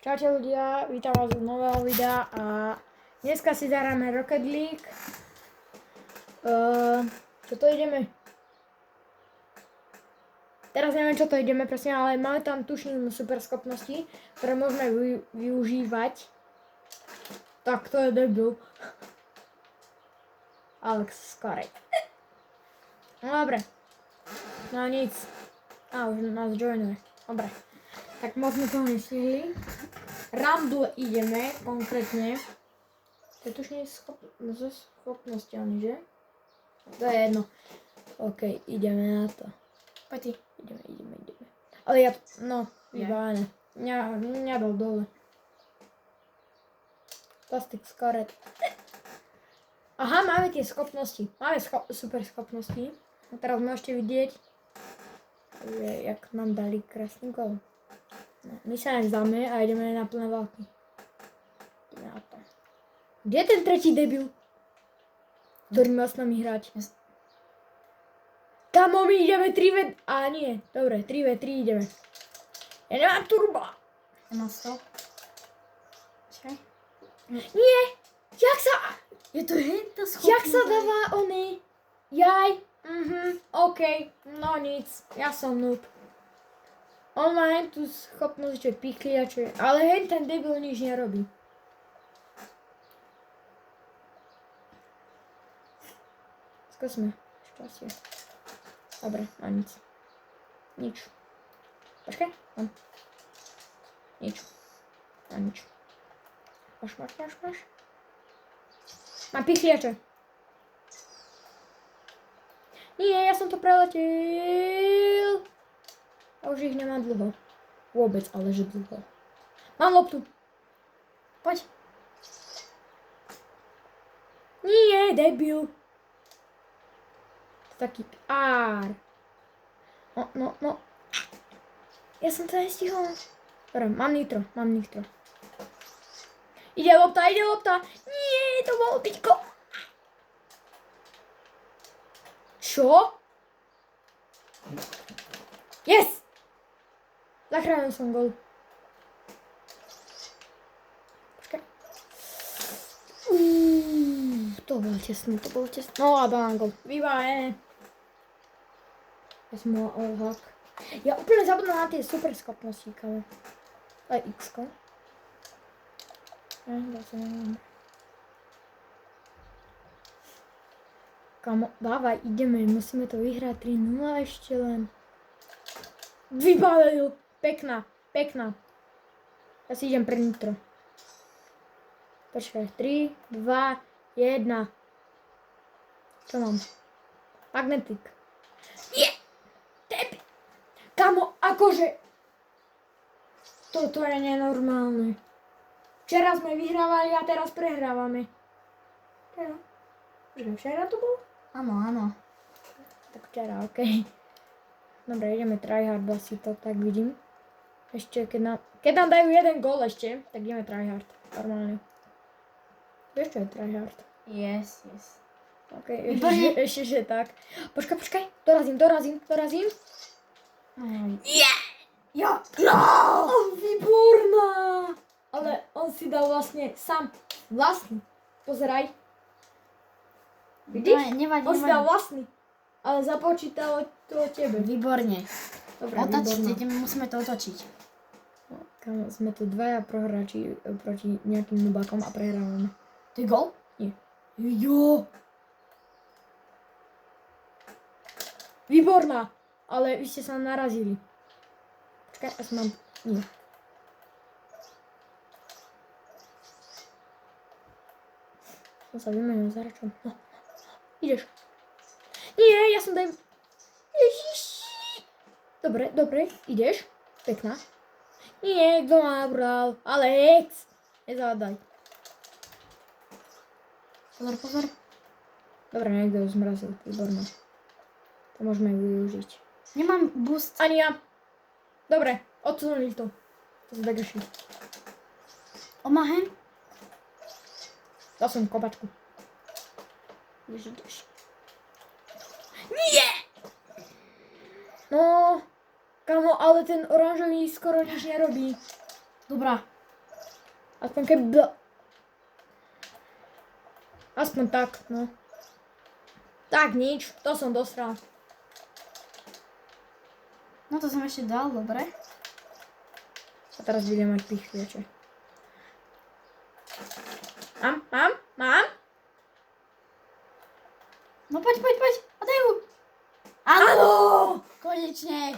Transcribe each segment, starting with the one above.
Čaute ľudia, vítam vás z nového videa a dneska si zahráme Rocket League. Čo to ideme? Teraz neviem, čo to ideme presne, ale máme tam tuším super schopnosti, ktoré môžeme využívať. Tak to je debil. Alex Skarek. No dobre. No nic. Už nás joinuje. Dobre. Tak moc sme toho nestihli. Rumble ideme konkrétne. To je tušne zo schopnosťami, že? To je jedno. OK, ideme na to. Poď ty. Ideme. Ale ja, no, vybavené. Mňa dal dole. Plastic Scarlet. Aha, máme tie schopnosti. Máme super schopnosti. A teraz môžete vidieť, jak nám dali krásny gól. No, my sa nevzdáme a ideme na plné války. Ideme na to. Kde je ten tretí debil? Ktorý má s nami hrať? Kamo, my ideme 3v... A nie, dobre, 3v3 ideme. Ja nemám turbo. Nemám 100. Čakaj. Nie! Jak sa... Je to henta schopná. Jak sa dáva oný? Jaj. OK. No nic. Ja som noob. On má hen tú schopnosť, čo je pichli a čo je... Ale hen ten debil nič nerobí. Skúsme. Šťastie. Dobre, a nic. Nič. Počkaj. Nič. A nič. Máš. Mám pichliače. Nie, ja som to preletel. A už ich nemám dlho. Vôbec, ale že dlho. Mám loptu. Poď. Nie, debil. Taký ár. No. Ja som to nestihol. Dobre, mám nitro. Ide lopta. Nie, to bolo byťko. Čo? Yes! Zachránil som gól. Počkaj. To bolo tesné. No a dám gól. Vybavené. Ja som mal hak. Ja úplne zabudol na tie super schopnosti, ale... Aj X-ko. Kamo, dávaj, ideme, musíme to vyhrať 3-0 ešte len. Vybalil, pekná. Ja si idem pre nitro. Počkaj, 3, 2, 1. Čo mám? Magnetik. Nie! Tebi! Kamo, akože... Toto je nenormálne. Včera sme vyhrávali a teraz prehrávame. Včera to bolo? Áno. Tak včera, okej. Dobre, ideme tryhard asi to, tak vidím. Ešte, keď nám dajú jeden gól ešte, tak ideme tryhard. Normálne. Vieš, čo je tryhard? Yes. Okej, ešte, že tak. Počkaj. Dorazím. Yeah! Ja! Výborná! Ale on si dal vlastne sám vlastný. Pozeraj. Vidíš? Nevadí. On si dal vlastný. Ale započítalo to o tebe. Výborne. Dobre, Otočiť, musíme to otočiť. No, kam sme tu dvaja prohráči proti nejakým nubakom a prehrávame. To je gól? Nie. Jo! Výborná! Ale vy ste sa narazili. Počkaj, ja som mám... Nie. Som sa vymenil za hračom. No. Ideš. Nie, ja som daj... Ježiši. Dobre, ideš. Pekná. Nie, kto ma nabral? Alex! Nezavadaj. Pozor. Dobre, niekto ju zmrazil. Výborné. To môžeme využiť. Nemám boost. Ani ja. Dobre, odsunuli to. To sa tak ešte. Omahen? Dal som kopačku. Ideš. Nie! No, kamo, ale ten oranžový skoro nič nerobí. Dobrá. Aspoň keby... Aspoň tak, no. Tak nič, to som dosral. No to som ešte dal, dobre. A teraz budem mať pichliače. Mám? No poď. A daj ju. Áno! Konečne.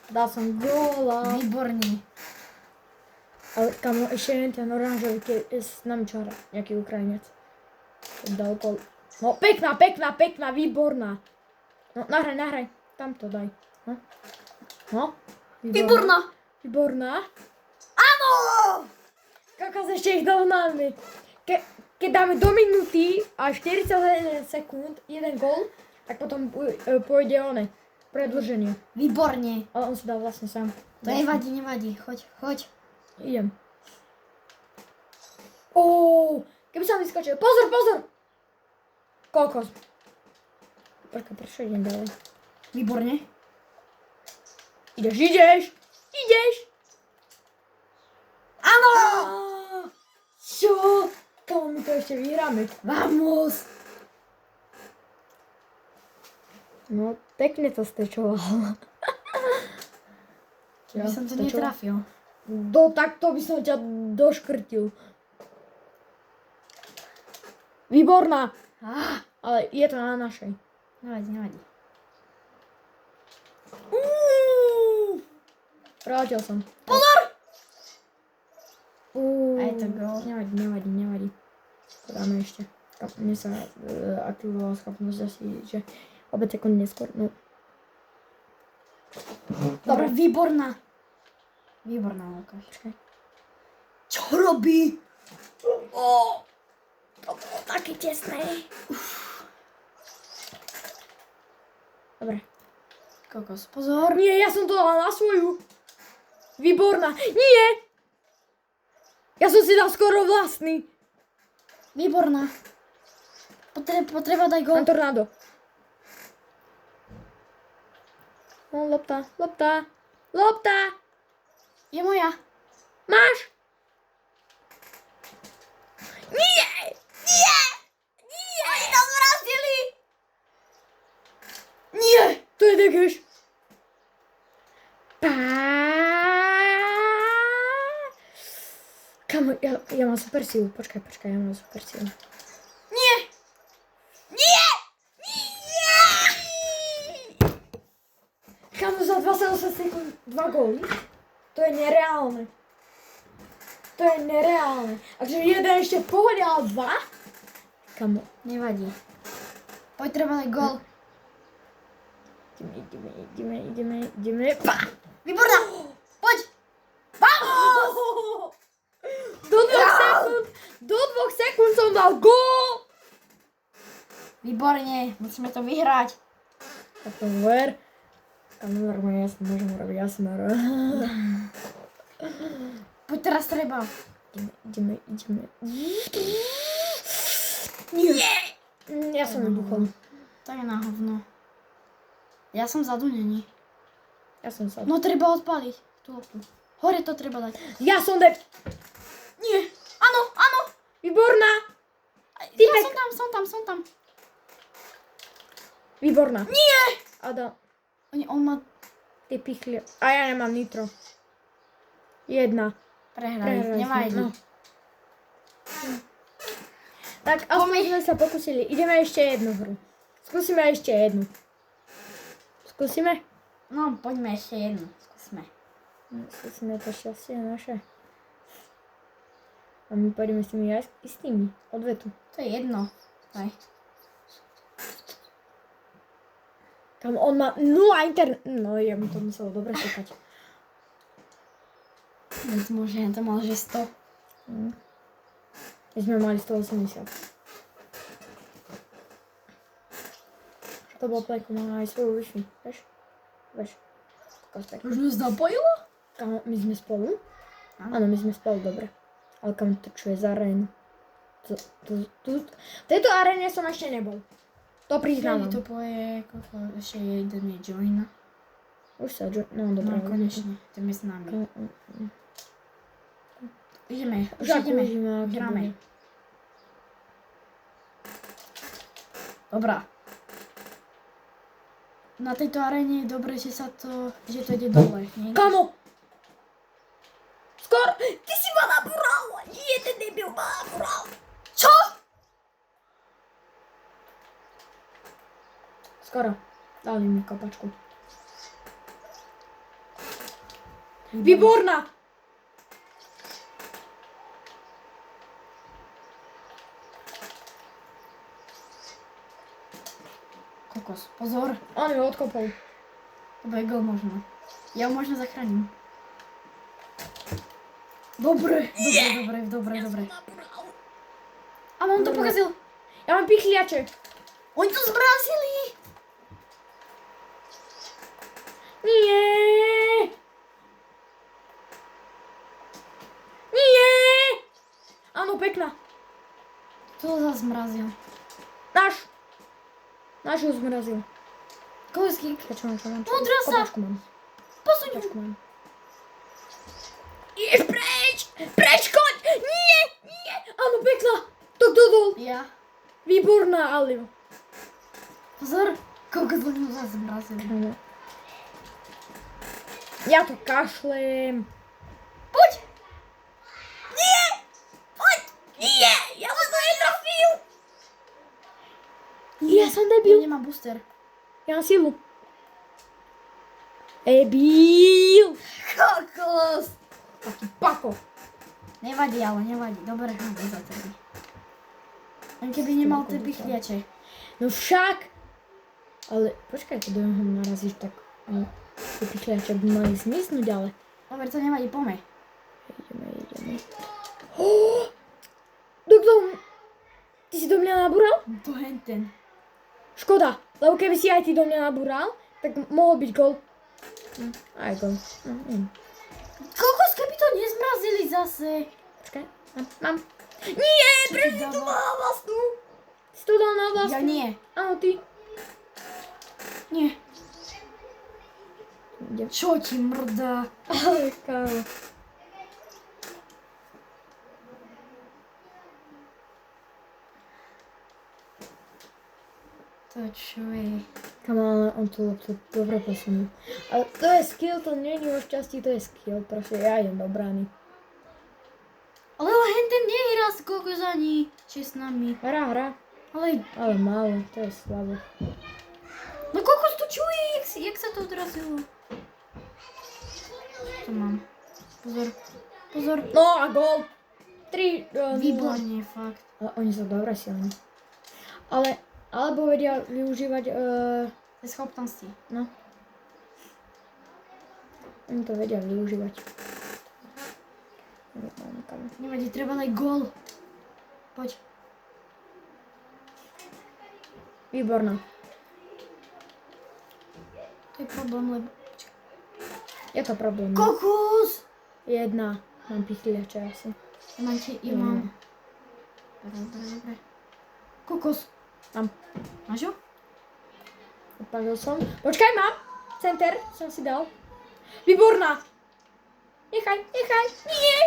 Dal som góla. Výborný. Ale kamo, ešte jeden ten oranžový, keď s nami čo hrá, nejaký Ukrajinec. Dal gól. No pekná, výborná. No nahraj, tam to daj. No. Výborná. Áno! Kakos ešte ich dohnáme. Keď dáme do minúty a 41 sekúnd, jeden gól, tak potom pôjde one. Predĺženie. Výborne. Ale on si dá vlastne sám. To nevadí. Choď. Idem. Keby som vyskočil. Pozor! Kokos. Počkaj, prečo idem ďalej? Výborne. Ideš! Áno! Čo? Kamo, my to ešte vyhráme. Vamos! No, pekne to stečoval. Keby som to netrafil. Takto by som ťa doškrtil. Výborná. Ale je to na našej. Nevadí. Vrátil som. Pozor! A je to gól. Nevadí. To dáme ešte. Mne sa aktivovala schopnosť asi, že opäť sekúnd neskôr. No. Dobre, výborná. Výborná, Lukáš. Počkaj. Čo robí? To bolo také tesné. Dobre. Kokos, pozor. Nie, ja som to dala na svoju. Výborná. Nie! Ja som si dal skoro vlastný. Výborná. Potreba daj gól. Na tornádo. No, lopta. Je moja. Máš? Nie! Oni to zrazili. Nie. To je dekeš. Kamo, ja mám super silu. Počkaj, ja mám super silu. Nie. Kamo, za 28 sekúnd 2 góly? To je nereálne. Akže jeden ešte v pohode, ale 2? Kamo. Nevadí. Poď, treba dať gól. Ideme. Pá! Výborná. Poď. Vamos. Do 2 sekúnd som dal gól! Výborne. Musíme to vyhrať. Tak to ver. Kamo, normálne ja si môžem robiť ASMR. Poď, teraz treba. Ideme. Nie! Ja som vybuchol. To je na hovno. Ja som vzadu, není. Ja som sa... No treba odpaliť tú loptu. Hore to treba dať. Ja som Nie. Áno. Výborná! Ja som tam. Výborná. Nie. Ada, On má... ty pichli. A ja nemám nitro. 1. Prehrali. Nevadí. No. Tak aspoň sme sa pokusili. Ideme ešte jednu hru. Skúsime ešte jednu. Skúsime? No, poďme ešte jednu. Skúsime to šťastie naše. A my pôjdeme s tými istými. Odvetu. To je jedno. Daj. Tam on má 0 internet. No, ja mu to muselo dobre sekať. To mal, že 100. My sme mali 180. To bol plejko, má aj svoju Wi-Fi. Vieš? Už nás zapojilo? Kamo, my sme spolu? Áno, my sme spolu, dobre. Ale kam to čo je za arénu? V tejto aréne som ešte nebol. To priznávam. To poje, ešte jeden je join. Už sa no dobre. No konečne, to je s nami. Ideme, už Však ideme. uvidíme, ako Hráme. bude. Dobrá. Na tejto aréne je dobre, že to ide dole. Nie? Kamo! Skoro! Ty si ma nabúral! Nie, ten debil ma nabúral! Čo? Skoro. Dali mi kopačku. Výborná! Kokos, pozor. On ju odkopol. To bude gol možno. Ja ho možno zachránim. Dobre. A on to Dobre. pokazil. Ja mám pichliače. Oni to zmrazili. Nie! Nie! Áno, pekná. To zase zmrazil. Náš. Náš ju zmrazil. Koľský. Čo mám? Modrá sa. Kopačku mám. Posuň. Kopačku mám. Ideš preč! Preč, choď! Nie! Nie! Áno, pekná. To kto dol? Ja. Výborná, ale... Pozor. Kokos, oni ho zase zmrazili. Áno. Ja to kašlem. Poď. Nie! Poď! Nie! Ja som to netrafil! Ja som Ja debil. nemám booster. Ja mám silu. Debil! Kokos. Taký pako. Nevadí, ale nevadí. Dobre, hráme za tebe. Len keby nemal tie pichliače. No však! Ale počkaj, keď do neho narazíš, tak tie pichliače by mali zmiznúť, ale... Dobre, to nevadí, poďme. Ideme. Kto? Ty si do mňa nabúral? To henten. Škoda, lebo keby si aj ty do mňa nabúral, tak mohol byť gol. Aj gol. Kokos, keby to nezmrazili zase. Počkaj, mám. Nie, Čo prečo ti si to dával? dal na vlastnú? Si to dal na Ja vlastnú? nie. Áno, ty. Nie. Idem. Čo ti mrdá? Ale kámo. To čo je? Kámo, ale on to dobre posunul. Ale to je skill, to nie je o šťastí, to je skill. Proste ja idem do brány. Ale henten nehrá s kokos ani. Či s nami. Hra. Ale málo, to je slabo. No kokos to čuje, jak sa to odrazilo. To mám. Pozor. No a gól. 3. Výborne, fakt. Ale oni sú dobre silní. Alebo vedia využívať, Tie schopnosti. no. Oni to vedia využívať. Nevadí, treba dať gól. Poď. Výborná. To je problém, lebo... Je to problém. Kokos! Jedna. Mám pichliače asi. Ja mám. Dobre. Kokos. Mám. Máš ho? Odpálil som. Počkaj, mám. Center som si dal. Výborná. Nechaj. Nie.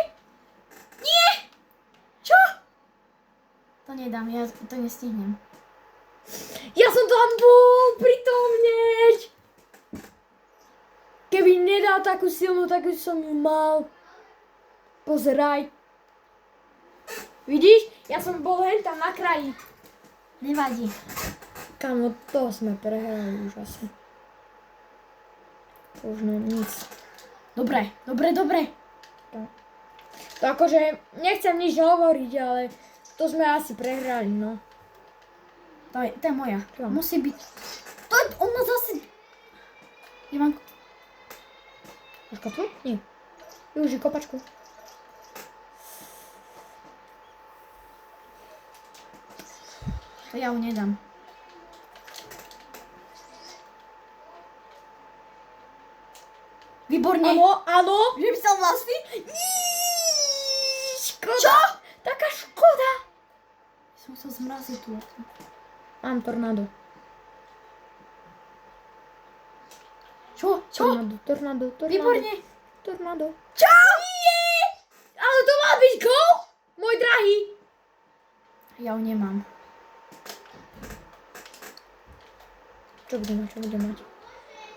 Čo? To nedám, ja to nestihnem. Ja som tam bol pritom hneď. Keby nedal takú silnú, tak už som ju mal. Pozeraj. Vidíš? Ja som bol len tam na kraji. Nevadí. Kámo, to sme prehrali už asi. To už nic. Dobre. To akože nechcem nič hovoriť, ale to sme asi prehrali, no. To je moja. Čo? Musí byť... To je, on má zase... Ja mám... Máš kotvu? Nie. Využij kopačku. To ja ho nedám. Výborne. Áno. Vypsal vlastný? Škoda. Čo? Taká škoda. Som sa zmrazil tu. Mám tornádo. Čo? Tornádo. Výborne. Tornádo. Čo? Ale to mal byť Ja ho nemám. Čo bude mať?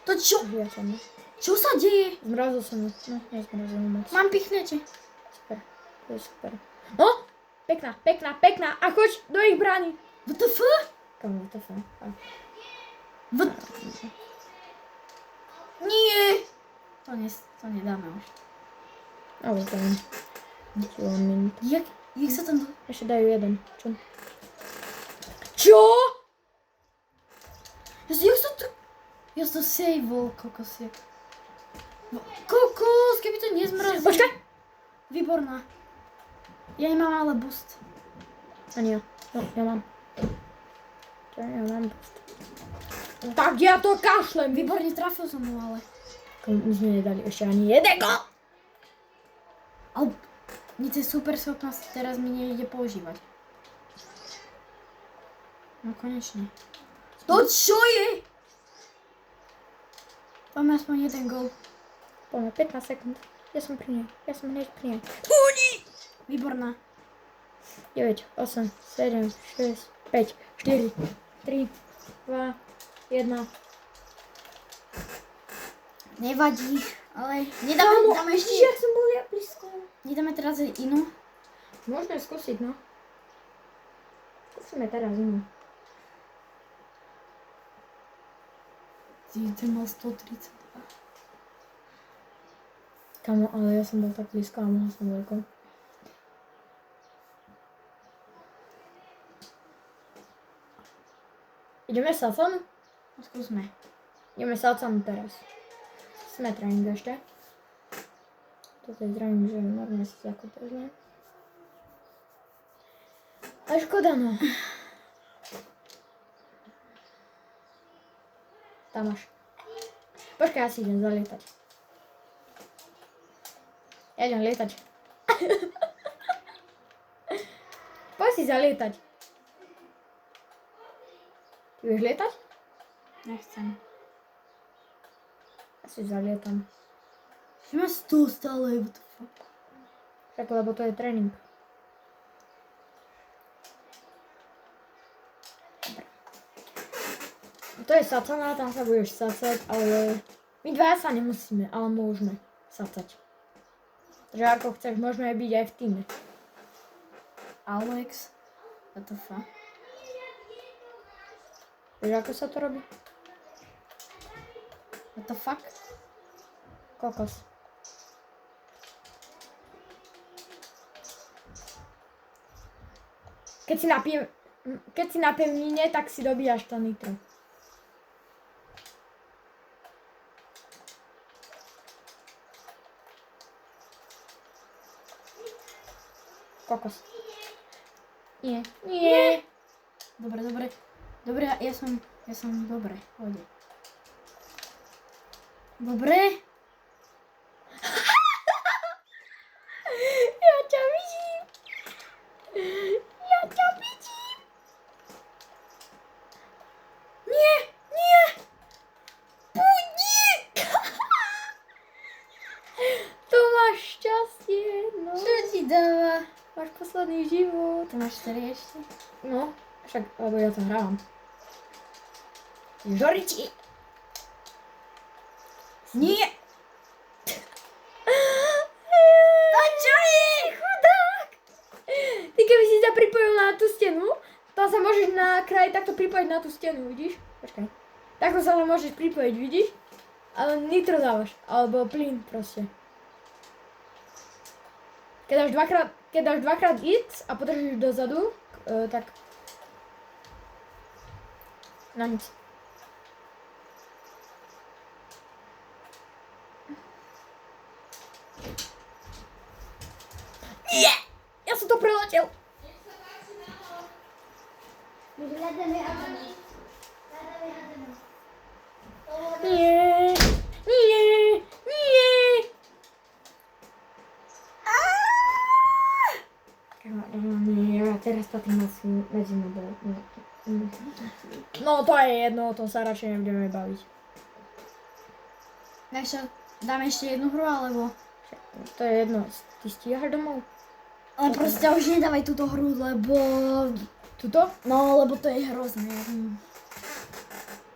To čo? Ja som. Čo sa deje? Zmrazil som ju. No, nezmrazil moc. Mám pichnete. Super. To je super. No! Pekná. A choď do ich brány. What the f? Kamu, to fakt. Nie. To nedáme už. Ale to len. Minút. Jak sa tam... Ešte dajú jeden. Čo? Ja som to saveol, kokosiek. Kokos, keby to nezmrazil. Počkaj! Výborná. Ja nemám ale boost. Ani ja. No, ja mám. Ja mám boost. Tak ja to kašlem. Výborne, trafil som mu ale. My sme nedali ešte ani jeden gol. Ale nie tie super schopnosti teraz mi nejde používať. No konečne. To čo je? Máme aspoň jeden gol. Poďme, 15 sekúnd. Ja som hneď pri nej. Výborná. 9, 8, 7, 6, 5, 4, 3, 2, 1. Nevadí, ale dáme ešte... Ja som bol blízko. Nedáme teraz inú. Môžeme skúsiť, no. Skúsime teraz inú. Ty mal 132. Kamo, ale ja som bol tak blízko a mohol som veľko. Ideme salcom? No, skúsme. Ideme salcom teraz. Sme tréning ešte. Toto je zrejme, že normálne si ako bežné. A škoda, no. Tam máš. Počkaj, ja si idem zalietať. Ja idem lietať. Poď si zalietať. Ty vieš lietať? Nechcem. Ja si zalietam. Že má 100 stále, what the fuck. Tak, lebo to je tréning. To je sacaná, tam sa budeš sacať, ale my dvaja sa nemusíme, ale môžeme sacať. Takže ako chceš, môžeme byť aj v týme. Alex, what the fuck. Vieš, ako sa to robí? What the fuck? Kokos. Keď si napijem mine, tak si dobíjaš to nitro. Kokos. Nie. Dobre, ja som dobre, pôjde. Dobre? Ja ťa vidím. Nie! Buď nie! To máš šťastie, no. Čo ti dáva? Máš posledný život. To máš 4 ešte? No, však, lebo ja to hrávam. Žoriči. Nie! To čo je? Chudák! Ty keby si sa pripojil na tú stenu, tam sa môžeš na kraj takto pripojiť na tú stenu, vidíš? Počkaj. Takto sa tam môžeš pripojiť, vidíš? Ale nitro dávaš, alebo plyn proste. Keď dáš dvakrát X a podržíš dozadu, tak... No nic. Nie! Ja som to preletel! Nie! Nie, teraz patrím medzi mnou. No to je jedno, o tom sa radšej nebudeme baviť. Dáme ešte jednu hru, alebo... To je jedno, ty stíhaš domov? Ale proste už nedávaj túto hru, lebo Tuto? No, lebo to je hrozné.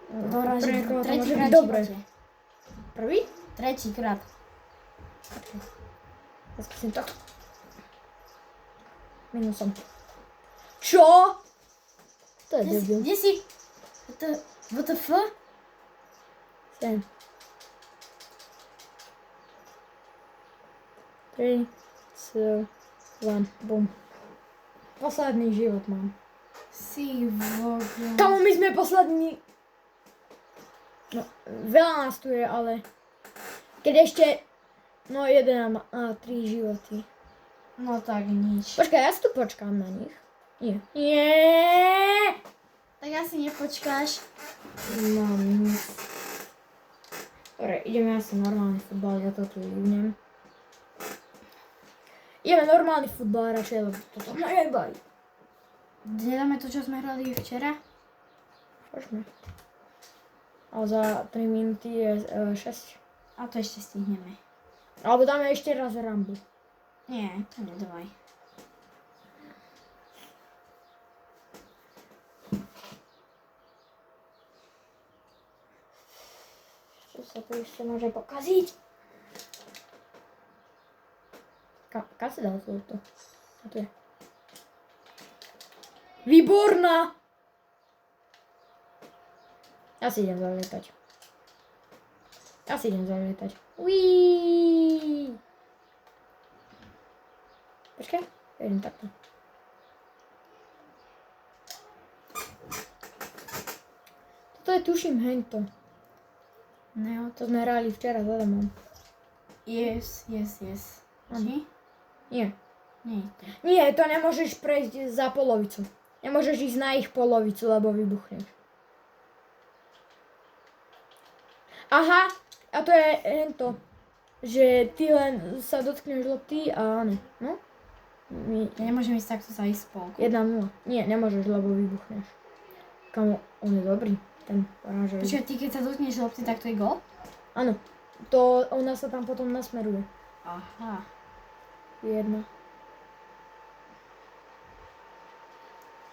Doražím. Pre niekoho to môže Tretíkrát byť v dobre. živote. Prvý? Tretíkrát. Ja skúsim to. Minusom. Čo? To je debil. Kde si? WTF? Sem. 3, 2, 1, bum. Posledný život mám. Si vôbec. Kamo, my sme poslední. No, veľa nás tu je, ale keď ešte, no 1 a 3 životy. No tak nič. Počkaj, ja si tu počkám na nich. Nie. Nie. Tak asi nepočkáš. Mám nic. Dobre, ideme asi normálny futbal, ja to tu idem. Ideme normálny futbal radšej, lebo toto ma nebaví. Nedáme to, čo sme hrali včera? Poďme. Ale za 3 minúty je 6. A to ešte stihneme. Alebo dáme ešte raz Rambu. Nie, to nedávaj. Čo sa to ešte môže pokaziť? Kam si dal to? A tu je. Výborná! Ja si idem zalietať. Uííí! Počkaj, ja idem takto. Toto je tuším hento. No, To sme hrali včera za domom. yes. Či? Nie. Nie. Nie, to nemôžeš prejsť za polovicu. Nemôžeš ísť na ich polovicu, lebo vybuchneš. Aha, a to je hento. Že ty len sa dotkneš lopty a áno. No? Ja nemôžem ísť takto sa ísť spolku. 1-0. Nie, nemôžeš, lebo vybuchneš. Kamo, on je dobrý, ten oranžový. Počkaj, ty keď sa dotkneš lopty, tak to je gól? Áno, to ona sa tam potom nasmeruje. Aha. 1.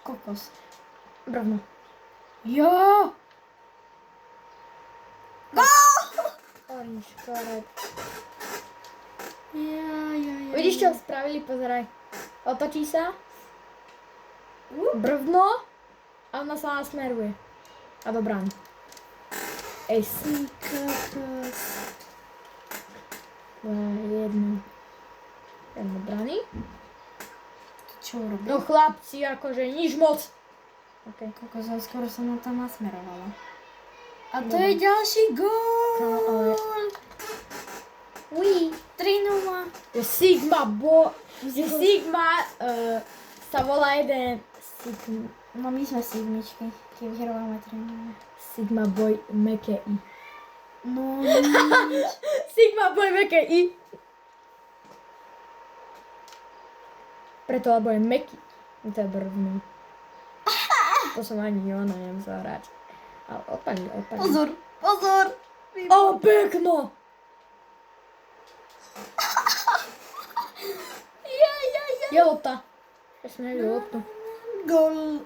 Kokos. Bravno. Jo! Orange, correct. Ja. Vidíš, čo spravili? Pozeraj. Otočí sa. Brvno. A ona sa nasmeruje. A do brány. Ace. Kokos. 2, 1. Ten do brány. Čo urobí? No chlapci, akože nič moc. OK. Kokos, ale skoro som ho tam nasmerovala. A to Dobre. je ďalší gól! No, ale... Uí, 3-0. Je Sigma, sa volá jeden Sigma. No my sme sigmičky, keď vyhráme 3-0. Sigma Boy meké I. No nič. Sigma Boy meké I. Preto, lebo je meký. To je brvno. To som ani ona nemusela hrať. Ale odpadni. Pozor! O, pekno! Je lopta. Ja som nevidel loptu. Gól.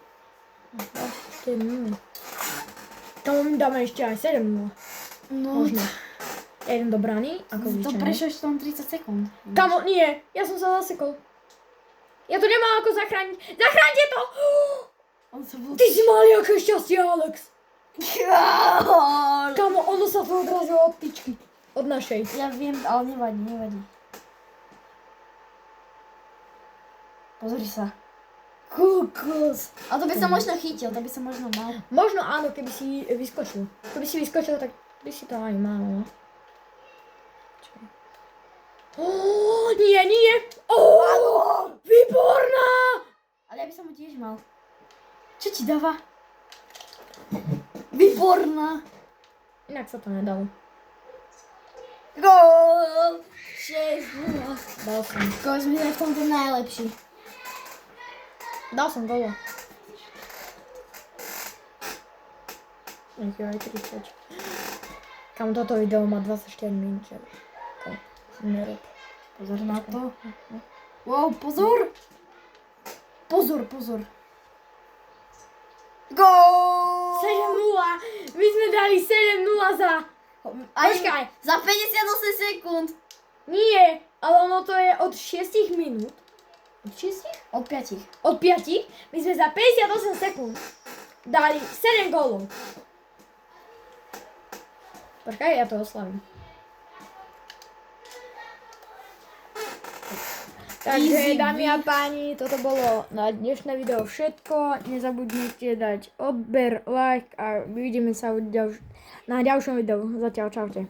Tomu mi dáme ešte aj 7-0. No, Možno. Ja idem do brány, ako to zvyčajne. prešlo ešte len 30 sekúnd. Kamo, nie, ja som sa zasekol. Ja to nemám ako zachrániť. Zachráňte to! On sa bol... Ty si mali aké šťastie, Alex. Gól. Kamo, ono sa to odrazilo od tyčky. Od našej. Ja viem, ale nevadí. Pozri sa. Kokos. A to by sa možno chytil, to by sa možno mal. Možno áno, keby si vyskočil. Keby si vyskočil, tak by si to aj mal, no. Čakaj. Nie. Výborná! Ale ja by som ho tiež mal. Čo ti dáva? Výborná. Inak sa to nedalo. Gól. 6-0. Dal som. Kokos, my sme v tomto najlepší. Dal som gola. Nech je aj 30. Kam toto video má 24 minút, že? Nerob. Pozor na to. Wow, pozor. Gól! 7-0. My sme dali 7-0 za... Počkaj. Za 58 sekúnd. Nie, ale ono to je od 6 minút. Od 6? Od 5. Od 5. My sme za 58 sekúnd dali 7 gólov. Počkaj, ja to oslavím. Takže, dámy a páni, toto bolo na dnešné video všetko. Nezabudnite dať odber, like a vidíme sa na ďalšom videu. Zatiaľ čaute.